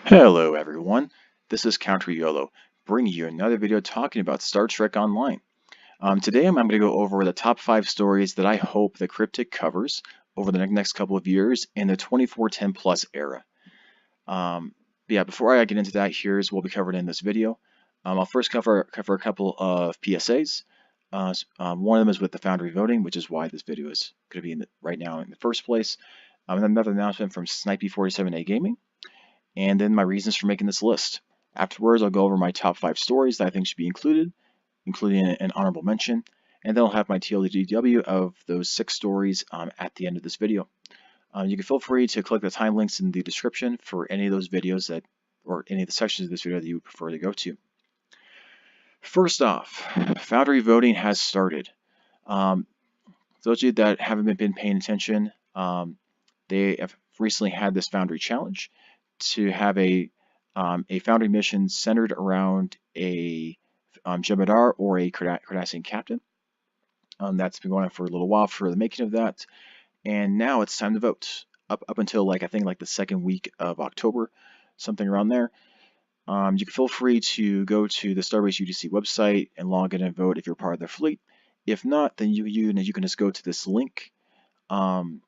Hello everyone, this is CounterYolo, bringing you another video talking about Star Trek Online. Today I'm going to go over the top 5 stories that I hope the Cryptic covers over the next couple of years in the 2410 plus era. Before I get into that, here's what we covered in this video. I'll first cover a couple of PSAs. One of them is with the Foundry voting, which is why this video is going to be right now in the first place. And another announcement from Snipey47A Gaming. And then my reasons for making this list. Afterwards, I'll go over my top 5 stories that I think should be included, including an honorable mention, and then I'll have my TLDW of those 6 stories at the end of this video. You can feel free to click the time links in the description for any of those videos or any of the sections of this video that you would prefer to go to. First off, Foundry voting has started. Those of you that haven't been paying attention, they have recently had this Foundry challenge to have a Foundry mission centered around a Jem'Hadar or a Cardassian captain. That's been going on for a little while for the making of that, and now it's time to vote. Up until I think the second week of October, something around there. You can feel free to go to the Starbase UTC website and log in and vote if you're part of their fleet. If not, then you can just go to this link and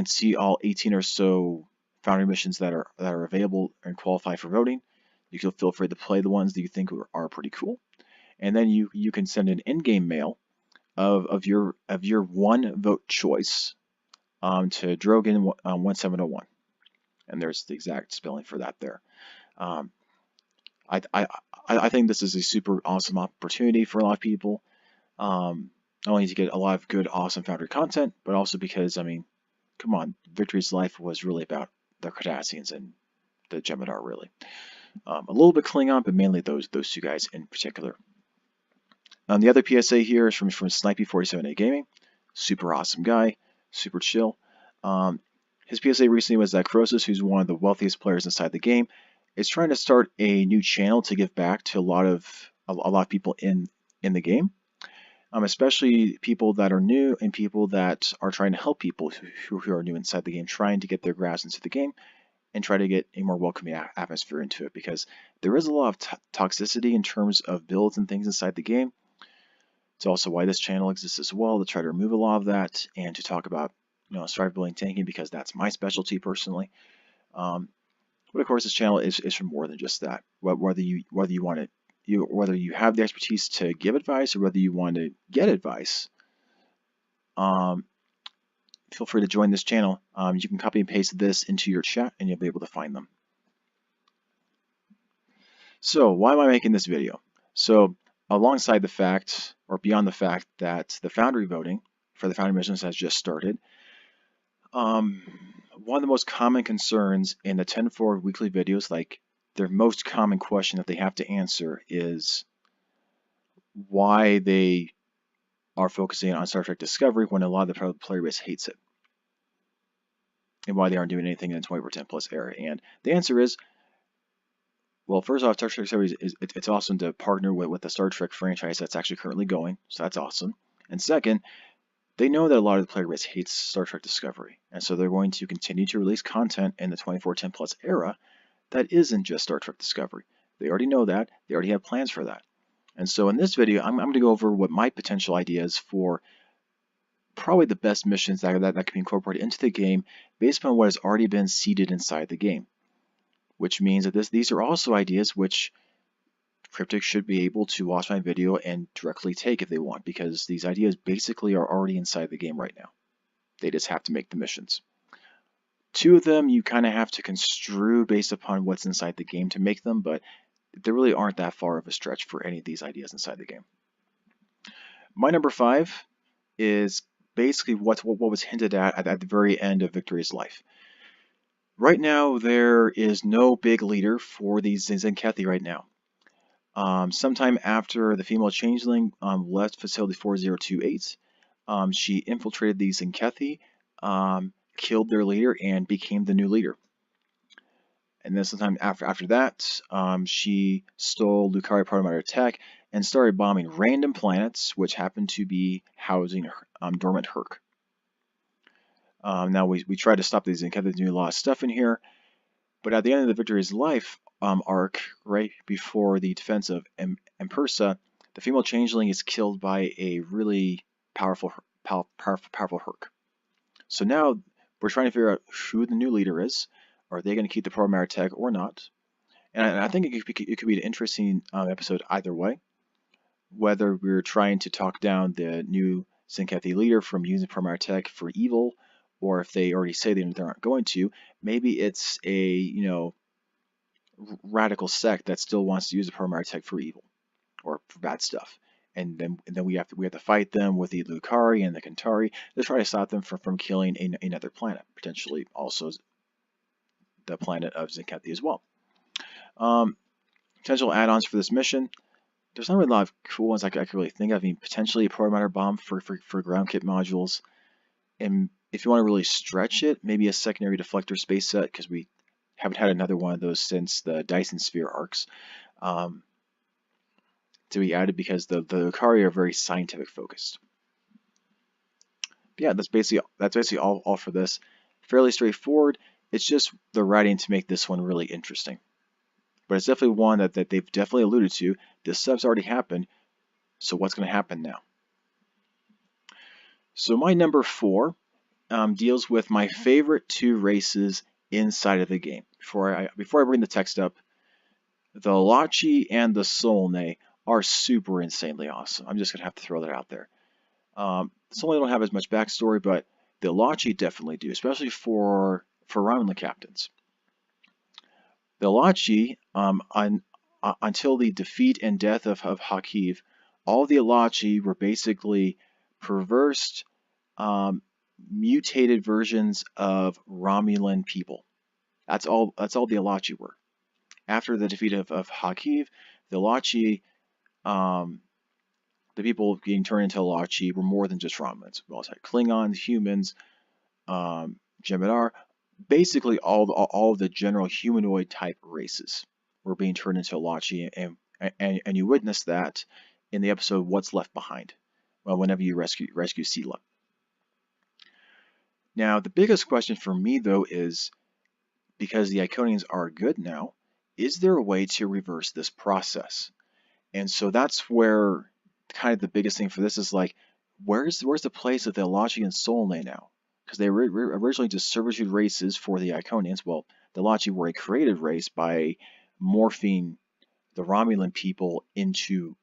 see all 18 or so Foundry missions that are available and qualify for voting. You can feel free to play the ones that you think are pretty cool, and then you can send an in-game mail of your one vote choice to Drogan 1701, and there's the exact spelling for that there. I think this is a super awesome opportunity for a lot of people, not only to get a lot of good, awesome Foundry content, but also because, I mean, come on, Victory's Life was really about the Cardassians and the Jem'Hadar, really. A little bit Klingon, but mainly those two guys in particular. The other PSA here is from Snipey47A Gaming. Super awesome guy, super chill. His PSA recently was that Croesus, who's one of the wealthiest players inside the game, is trying to start a new channel to give back to a lot of people in the game. Especially people that are new and people that are trying to help people who are new inside the game, trying to get their grasp into the game and try to get a more welcoming atmosphere into it, because there is a lot of toxicity in terms of builds and things inside the game. It's also why this channel exists as well, to try to remove a lot of that and to talk about strive building tanking, because that's my specialty personally. But of course, this channel is for more than just that. Whether you have the expertise to give advice or whether you want to get advice, feel free to join this channel. You can copy and paste this into your chat and you'll be able to find them. So why am I making this video? So alongside the fact, or beyond the fact, that the Foundry voting for the Foundry missions has just started, one of the most common concerns in the 10-4 weekly videos, like their most common question that they have to answer, is why they are focusing on Star Trek Discovery when a lot of the player base hates it, and why they aren't doing anything in the 2410 plus era. And the answer is, well, first off, Star Trek Discovery it's awesome to partner with the Star Trek franchise that's actually currently going, so that's awesome. And second, they know that a lot of the player base hates Star Trek Discovery, and so they're going to continue to release content in the 2410 plus era that isn't just Star Trek Discovery. They already know that. They already have plans for that. And so in this video, I'm going to go over what my potential ideas for probably the best missions that can be incorporated into the game based on what has already been seeded inside the game. Which means that these are also ideas which Cryptic should be able to watch my video and directly take if they want, because these ideas basically are already inside the game right now. They just have to make the missions. 2 of them you kind of have to construe based upon what's inside the game to make them, but they really aren't that far of a stretch for any of these ideas inside the game. My number 5 is basically what was hinted at the very end of Victory's Life. Right now, there is no big leader for the Tzenkethi right now. Sometime after the female changeling left Facility 4028, she infiltrated the Tzenkethi, killed their leader, and became the new leader. And then sometime after that, she stole Lucari protomatter tech and started bombing random planets, which happened to be housing dormant Herc. Now we tried to stop these and kept doing a lot of stuff in here. But at the end of the Victory's Life arc, right before the defense of Empersa, the female changeling is killed by a really powerful Herc. So now we're trying to figure out who the new leader is. Are they going to keep the Pro-Maritech or not? And I think it could be an interesting episode either way. Whether we're trying to talk down the new Tzenkethi leader from using Pro-Maritech for evil, or if they already say they aren't going to, maybe it's a radical sect that still wants to use the Pro-Maritech for evil or for bad stuff. And then we have to fight them with the Lucari and the Kantari to try to stop them from killing another planet, potentially also the planet of Tzenkethi as well. Potential add-ons for this mission. There's not really a lot of cool ones I could really think of. I mean, potentially a proto-matter bomb for ground kit modules. And if you want to really stretch it, maybe a secondary deflector space set, because we haven't had another one of those since the Dyson Sphere arcs. To be added because the Lucari are very scientific focused. But yeah, that's basically all for this. Fairly straightforward. It's just the writing to make this one really interesting. But it's definitely one that they've definitely alluded to. This stuff's already happened, so what's going to happen now? So my number 4 deals with my favorite 2 races inside of the game. Before I bring the text up, the Elachi and the Solanae are super insanely awesome. I'm just going to have to throw that out there. Solanae don't have as much backstory, but the Elachi definitely do, especially for Romulan captains. The Elachi, until the defeat and death of Hakiv, all the Elachi were basically perverse, mutated versions of Romulan people. That's all the Elachi were. After the defeat of Hakiv, the Elachi, the people being turned into Elachi were more than just Romulans. We also had Klingons, humans, Jem'Hadar. Basically, all of the general humanoid type races were being turned into Elachi, and you witness that in the episode "What's Left Behind." Well, whenever you rescue Sela. Now, the biggest question for me though is, because the Iconians are good now, is there a way to reverse this process? And so that's where kind of the biggest thing for this is like, where's the place of the Elachi and Solanae now? Because they were originally just servitude races for the Iconians. Well, the Elachi were a created race by morphing the Romulan people into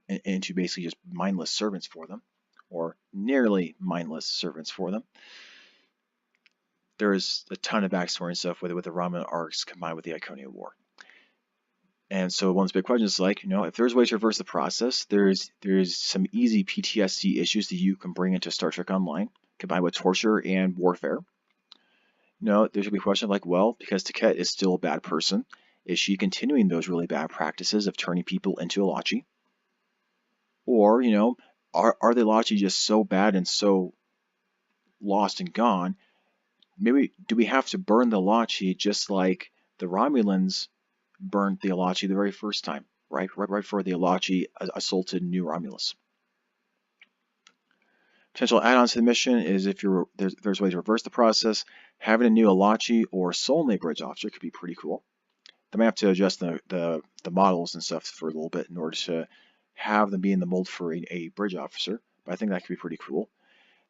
basically just mindless servants for them, or nearly mindless servants for them. There's a ton of backstory and stuff with the Romulan arcs combined with the Iconian War. And so one of the big questions is like, if there's ways to reverse the process, there's some easy PTSD issues that you can bring into Star Trek Online, combined with torture and warfare. There's going to be a question like, well, because Tzenkethi is still a bad person, is she continuing those really bad practices of turning people into Elachi? Or, are the Elachi just so bad and so lost and gone? Maybe do we have to burn the Elachi just like the Romulans burned the Elachi the very first time, right before the Elachi assaulted New Romulus? Potential add-ons to the mission is if there's a way to reverse the process, having a new Elachi or Solanae bridge officer could be pretty cool. They might have to adjust the models and stuff for a little bit in order to have them be in the mold for a bridge officer, but I think that could be pretty cool.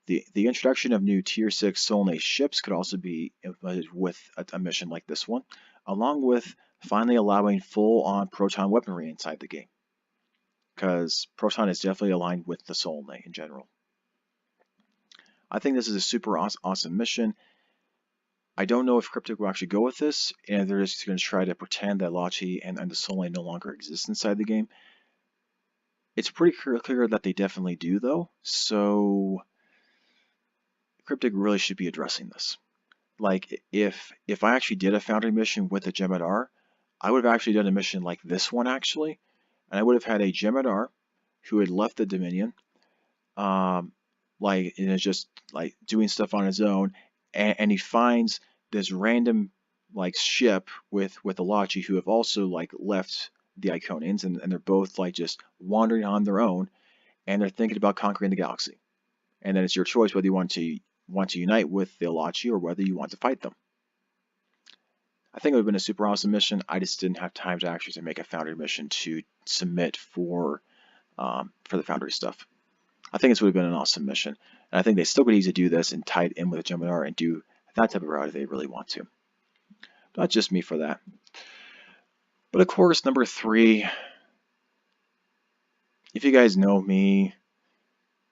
The introduction of new Tier 6 Solanae ships could also be implemented with a mission like this one, along with finally allowing full-on proton weaponry inside the game, because proton is definitely aligned with the Solanae in general. I think this is a super awesome mission. I don't know if Cryptic will actually go with this, and they're just going to try to pretend that Elachi and the Solanae no longer exist inside the game. It's pretty clear that they definitely do, though, so Cryptic really should be addressing this. Like, if I actually did a Foundry mission with a Jem'Hadar, I would have actually done a mission like this one, actually, and I would have had a Jem'Hadar who had left the Dominion, and is just like doing stuff on his own, and he finds this random ship with Elachi who have also left the Iconians, and they're both just wandering on their own, and they're thinking about conquering the galaxy. And then it's your choice whether you want to unite with the Elachi or whether you want to fight them. I think it would have been a super awesome mission. I just didn't have time to actually make a Foundry mission to submit for the Foundry stuff. I think this would have been an awesome mission, and I think they still could easily do this and tie it in with Jem'Hadar and do that type of route if they really want to. Not just me for that. But of course, number 3, if you guys know me,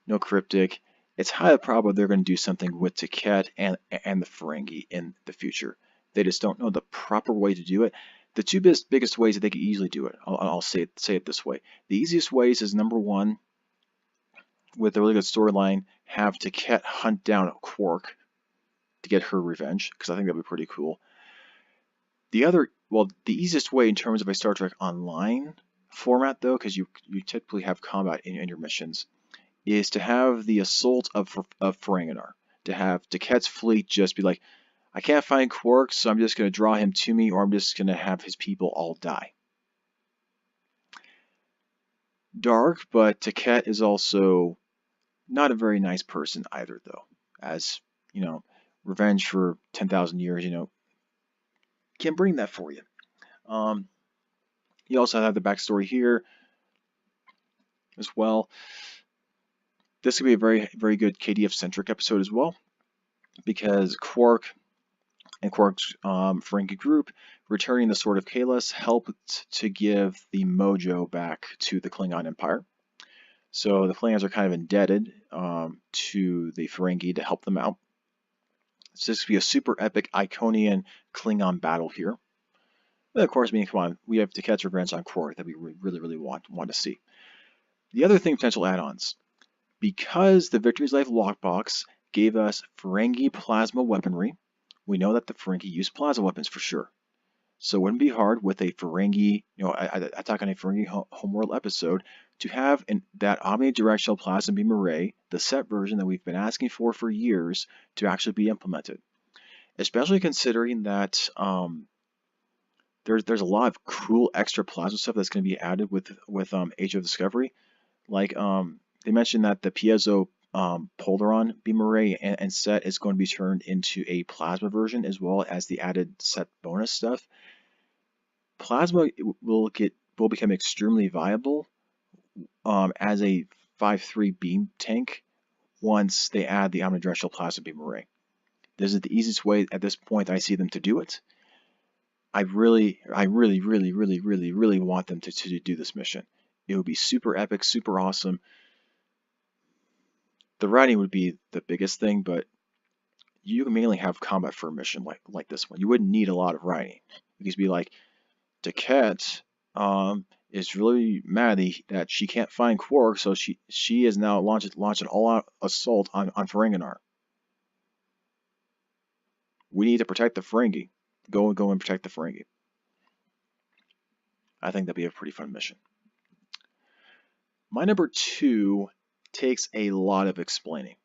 know Cryptic, it's highly probable they're going to do something with Tzenkethi and the Ferengi in the future. They just don't know the proper way to do it. The two biggest ways that they could easily do it, I'll say it this way. The easiest ways is, number 1, with a really good storyline, have Tzenkethi hunt down Quark to get her revenge, because I think that'd be pretty cool. The other, well, the easiest way in terms of a Star Trek Online format, though, because you typically have combat in your missions, is to have the assault of Ferengi, to have Tzenkethi's fleet just be like, I can't find Quark, so I'm just going to draw him to me, or I'm just going to have his people all die. Dark, but Tzenkethi is also not a very nice person either, though. As, you know, revenge for 10,000 years, you know, can bring that for you. You also have the backstory here as well. This could be a very, very good KDF-centric episode as well, because Quark and Quark's Ferengi group returning the Sword of Kahless helped to give the mojo back to the Klingon Empire. So the Klingons are kind of indebted to the Ferengi to help them out. So this could be a super epic Iconian Klingon battle here. And of course, come on, we have Tzenkethi's revenge on Quark that we really, really want to see. The other thing, potential add-ons. Because the Victory's Life lockbox gave us Ferengi plasma weaponry, we know that the Ferengi use plasma weapons for sure. So it wouldn't be hard with a Ferengi, attack on a Ferengi homeworld episode, to have that omnidirectional plasma beam array, the set version that we've been asking for years, to actually be implemented. Especially considering that there's a lot of cool extra plasma stuff that's going to be added with Age of Discovery. Like they mentioned that the piezo Polaron beam array and set is going to be turned into a plasma version, as well as the added set bonus stuff. Plasma will become extremely viable as a 5-3 beam tank once they add the omnidirectional plasma beam array. This is the easiest way at this point I see them to do it. I really want them to do this mission. It would be super epic, super awesome. The writing would be the biggest thing, but you can mainly have combat for a mission like this one. You wouldn't need a lot of writing. You could be like, Tzenkethi is really mad that she can't find Quark, so she is now launched an all-out assault on Ferengi. We need to protect the Ferengi. Go and protect the Ferengi. I think that'd be a pretty fun mission. My number 2 takes a lot of explaining.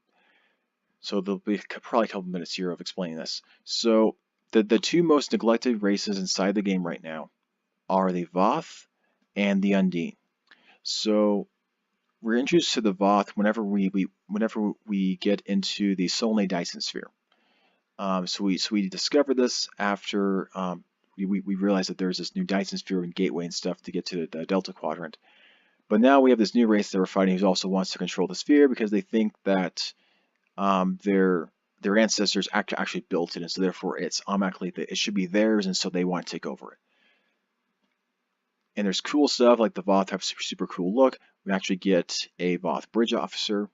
So there'll be probably a couple minutes here of explaining this. So the two most neglected races inside the game right now are the Voth and the Undine. So we're introduced to the Voth whenever we get into the Solanae Dyson sphere. So we discover this after we realize that there's this new Dyson sphere and gateway and stuff to get to the Delta Quadrant. But now we have this new race that we're fighting who also wants to control the sphere because they think that their ancestors actually built it, and so therefore it's automatically it should be theirs, and so they want to take over it. And there's cool stuff like the Voth have super cool look. We actually get a Voth bridge officer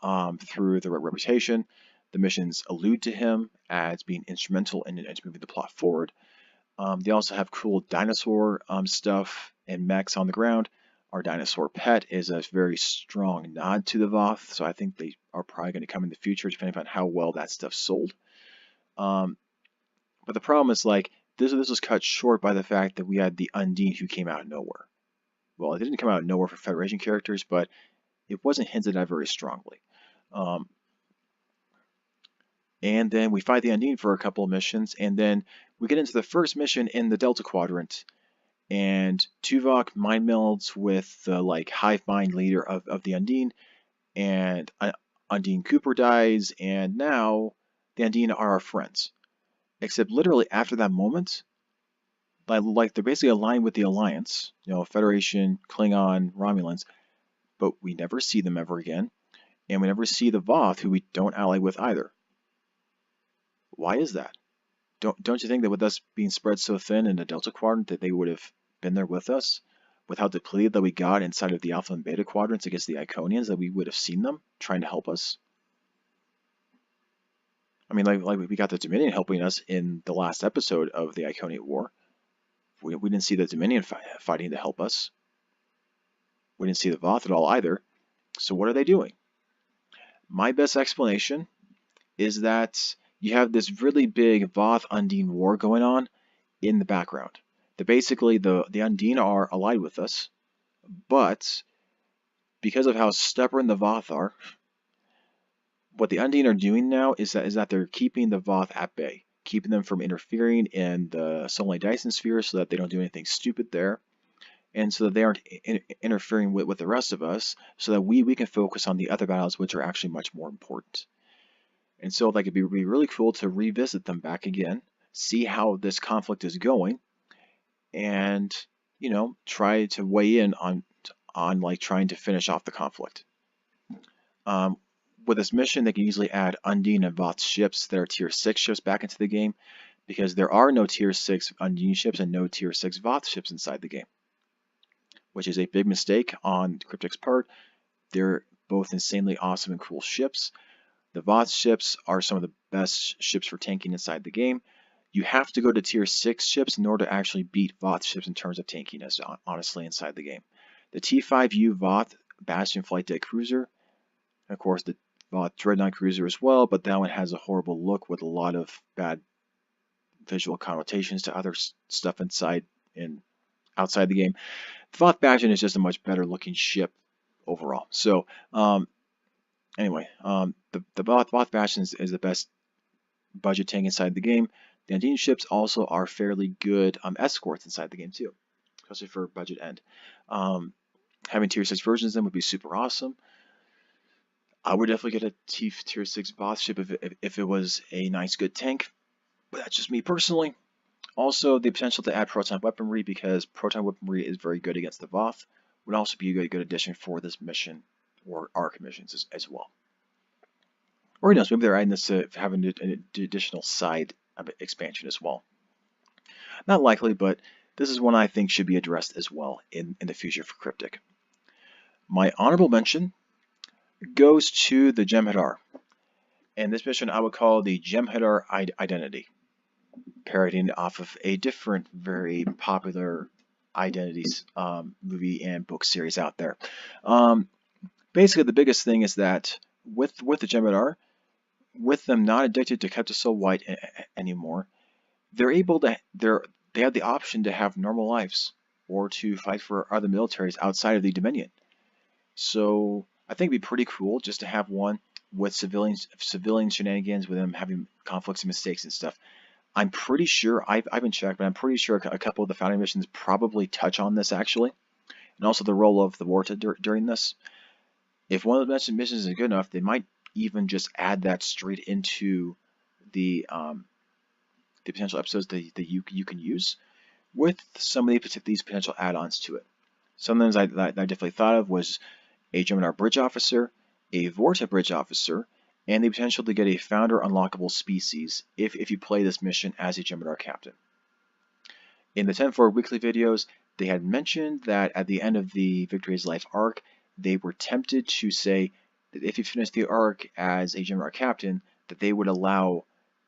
through the reputation. The missions allude to him as being instrumental in moving the plot forward. They also have cool dinosaur stuff and mechs on the ground. Our dinosaur pet is a very strong nod to the Voth, so I think they are probably going to come in the future, depending on how well that stuff sold. But the problem is, like, this was cut short by the fact that we had the Undine who came out of nowhere. Well, it didn't come out of nowhere for Federation characters, but it wasn't hinted at very strongly. And then we fight the Undine for a couple of missions, and then we get into the first mission in the Delta Quadrant, and Tuvok mind melds with the hive mind leader of the Undine, and Undine Cooper dies, and now the Undine are our friends. except literally after that moment, like they're basically aligned with the Alliance, you know, Federation, Klingon, Romulans, but we never see them ever again, and we never see the Voth, who we don't ally with either. Why is that? Don't you think that with us being spread so thin in the Delta Quadrant that they would have been there with us? With how depleted that we got inside of the Alpha and Beta Quadrants against the Iconians, that we would have seen them trying to help us? I mean, like we got the Dominion helping us in the last episode of the Iconian War. We didn't see the Dominion fighting to help us. We didn't see the Voth at all either. So what are they doing? My best explanation is that you have this really big Voth Undine war going on in the background. That basically the Undine are allied with us, but because of how stubborn the Voth are, what the Undine are doing now is that they're keeping the Voth at bay, keeping them from interfering in the Solanae Dyson sphere so that they don't do anything stupid there, and so that they aren't interfering with the rest of us, so that we can focus on the other battles, which are actually much more important. And so like it'd be really cool to revisit them back again, see how this conflict is going, and you know, try to weigh in on like trying to finish off the conflict. With this mission, they can easily add Undine and Voth ships that are tier 6 ships back into the game, because there are no tier 6 Undine ships and no tier 6 Voth ships inside the game, which is a big mistake on Cryptic's part. They're both insanely awesome and cool ships. The Voth ships are some of the best ships for tanking inside the game. You have to go to tier 6 ships in order to actually beat Voth ships in terms of tankiness, honestly, inside the game. The T5U Voth Bastion Flight Deck Cruiser, and of course the Voth Dreadnought Cruiser as well, but that one has a horrible look with a lot of bad visual connotations to other stuff inside and outside the game. The Voth Bastion is just a much better looking ship overall. So anyway, the Voth Bastion is the best budget tank inside the game. The Undine ships also are fairly good escorts inside the game too, especially for budget end. Having tier 6 versions of them would be super awesome. I would definitely get a tier 6 Voth ship if it was a nice good tank, but that's just me personally. Also, the potential to add proton weaponry, because proton weaponry is very good against the Voth, would also be a good addition for this mission or arc missions as well. Or who knows, maybe they're adding this to having an additional side expansion as well. Not likely, but this is one I think should be addressed as well in the future for Cryptic. My honorable mention goes to the Jem'Hadar. And this mission I would call the Jem'Hadar Identity, parodying off of a different, very popular Identities movie and book series out there. Basically, the biggest thing is that with the Jem'Hadar, with them not addicted to Keptisol White anymore, they're able to they have the option to have normal lives or to fight for other militaries outside of the Dominion. So I think it'd be pretty cool just to have one with civilian shenanigans, with them having conflicts and mistakes and stuff. I'm pretty sure, I've been checked, but I'm pretty sure a couple of the Foundry missions probably touch on this actually, and also the role of the Warta during this. If one of the missions isn't good enough, they might even just add that straight into the potential episodes that you can use with some of these potential add-ons to it. Some of them I definitely thought of was a Jem'Hadar Bridge Officer, a Vorta Bridge Officer, and the potential to get a Founder unlockable species if you play this mission as a Jem'Hadar Captain. In the 10-4 weekly videos, they had mentioned that at the end of the Victory's Life arc, they were tempted to say that if you finish the arc as a Jem'Hadar Captain, that they would allow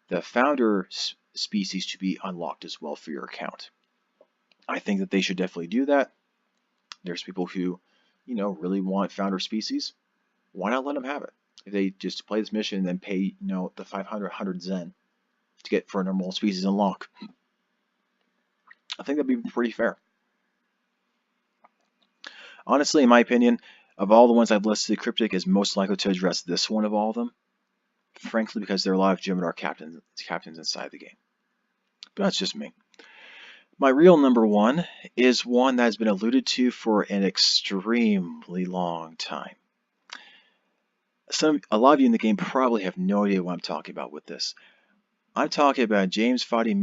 the Founder species to be unlocked as well for your account. I think that they should definitely do that. There's people who, you know, really want Founder species. Why not let them have it? If they just play this mission and then pay, you know, the 100 Zen to get for a normal species unlock, I think that'd be pretty fair. Honestly, in my opinion, of all the ones I've listed, Cryptic is most likely to address this one of all of them. Frankly, because there are a lot of Jem'Hadar captains inside the game. But that's just me. My real number one is one that has been alluded to for an extremely long time. A lot of you in the game probably have no idea what I'm talking about with this. I'm talking about James Fadi,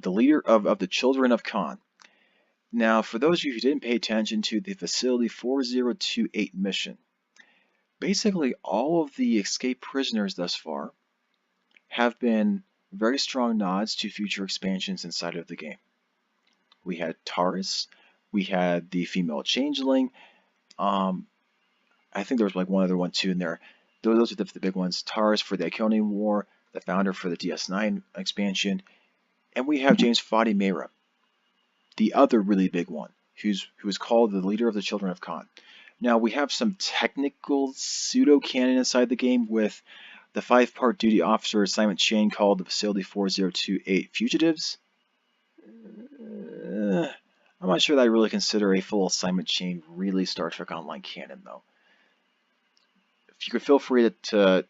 the leader of the Children of Khan. Now, for those of you who didn't pay attention to the Facility 4028 mission, basically all of the escaped prisoners thus far have been very strong nods to future expansions inside of the game. We had Taurus, we had the female changeling, I think there was like one other one too in there. Those are the big ones. Taurus for the Iconium War, the Founder for the DS9 expansion, and we have James Fadi, the other really big one, who is called the leader of the Children of Khan. Now we have some technical pseudo-canon inside the game with the 5-part duty officer assignment chain called the Facility 4028 Fugitives. I'm not sure that I really consider a full assignment chain really Star Trek Online canon, though. If you could feel free to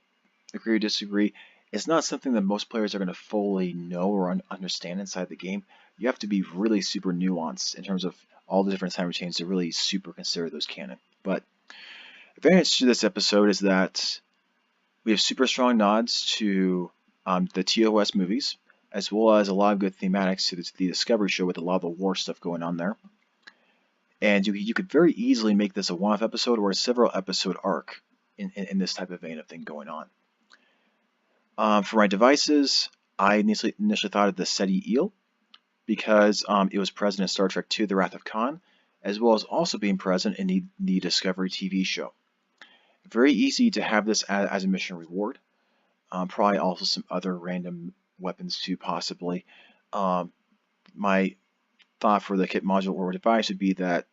agree or disagree, it's not something that most players are going to fully know or understand inside the game. You have to be really super nuanced in terms of all the different assignment chains to really super consider those canon. But the advantage to this episode is that we have super strong nods to the TOS movies, as well as a lot of good thematics to the Discovery show with a lot of the war stuff going on there. And you could very easily make this a one-off episode or a several episode arc in this type of vein of thing going on. For my devices, I initially thought of the SETI Eel because it was present in Star Trek II, The Wrath of Khan, as well as also being present in the Discovery TV show. Very easy to have this as a mission reward. Probably also some other random weapons too, possibly. My thought for the kit module or device would be that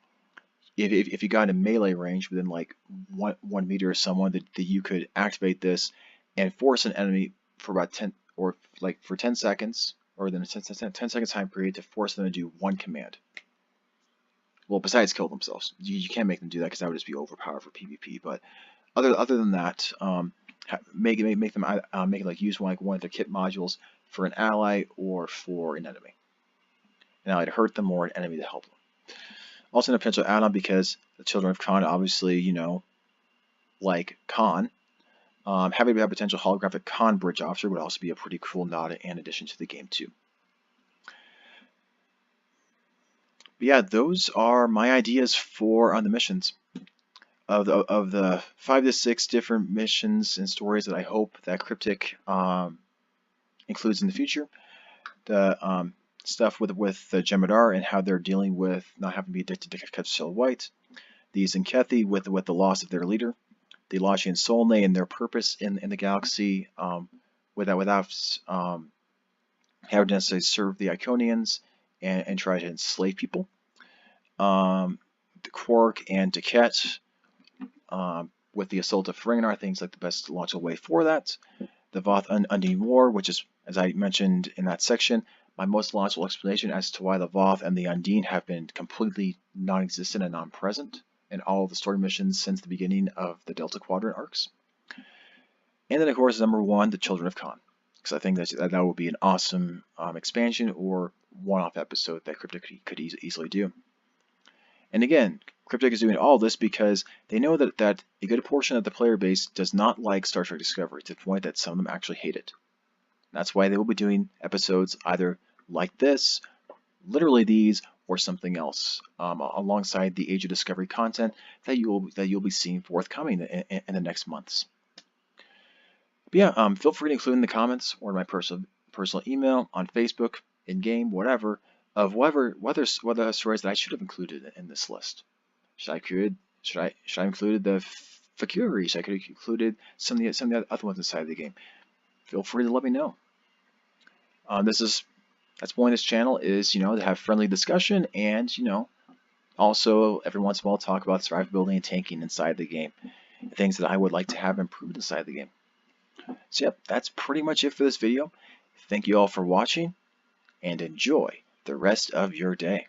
if you got in melee range within like 1 meter of someone, that you could activate this and force an enemy for about 10 or like for 10 seconds or within a 10 second time period to force them to do one command. Well, besides kill themselves, you can't make them do that because that would just be overpowered for PvP. But other than that, make them like use one of the kit modules for an ally or for an enemy. An ally to hurt them or an enemy to help them. Also, a potential add-on because the Children of Khan, obviously, you know, like Khan, having a potential holographic Khan bridge officer would also be a pretty cool nod and addition to the game too. But yeah, those are my ideas for the missions. Of the 5 to 6 different missions and stories that I hope that Cryptic includes in the future. The stuff with the Jem'Hadar and how they're dealing with not having to be addicted to Capsule White. The Tzenkethi with the loss of their leader. The Elachi Solanae and their purpose in the galaxy without having to necessarily serve the Iconians and try to enslave people. The Quark and Tzenkethi with the assault of Ferenginar, things like the best logical way for that. The Voth Undine War, which is, as I mentioned in that section, my most logical explanation as to why the Voth and the Undine have been completely non-existent and non-present in all of the story missions since the beginning of the Delta Quadrant arcs. And then, of course, number 1, the Children of Khan, because I think that would be an awesome expansion or one-off episode that Cryptic could easily do. And again, Cryptic is doing all this because they know that a good portion of the player base does not like Star Trek Discovery, to the point that some of them actually hate it. That's why they will be doing episodes either like this, literally these, or something else, alongside the Age of Discovery content that you'll be seeing forthcoming in the next months. But yeah, feel free to include in the comments or my personal email on Facebook, in game, whatever, of whether stories that I should have included in this list. Should I included the Fakuri? Should I have included some of the other ones inside of the game? Feel free to let me know. That's the point of this channel is, you know, to have friendly discussion and, you know, also every once in a while talk about survivability and tanking inside the game, things that I would like to have improved inside the game. So yep, that's pretty much it for this video. Thank you all for watching and enjoy the rest of your day.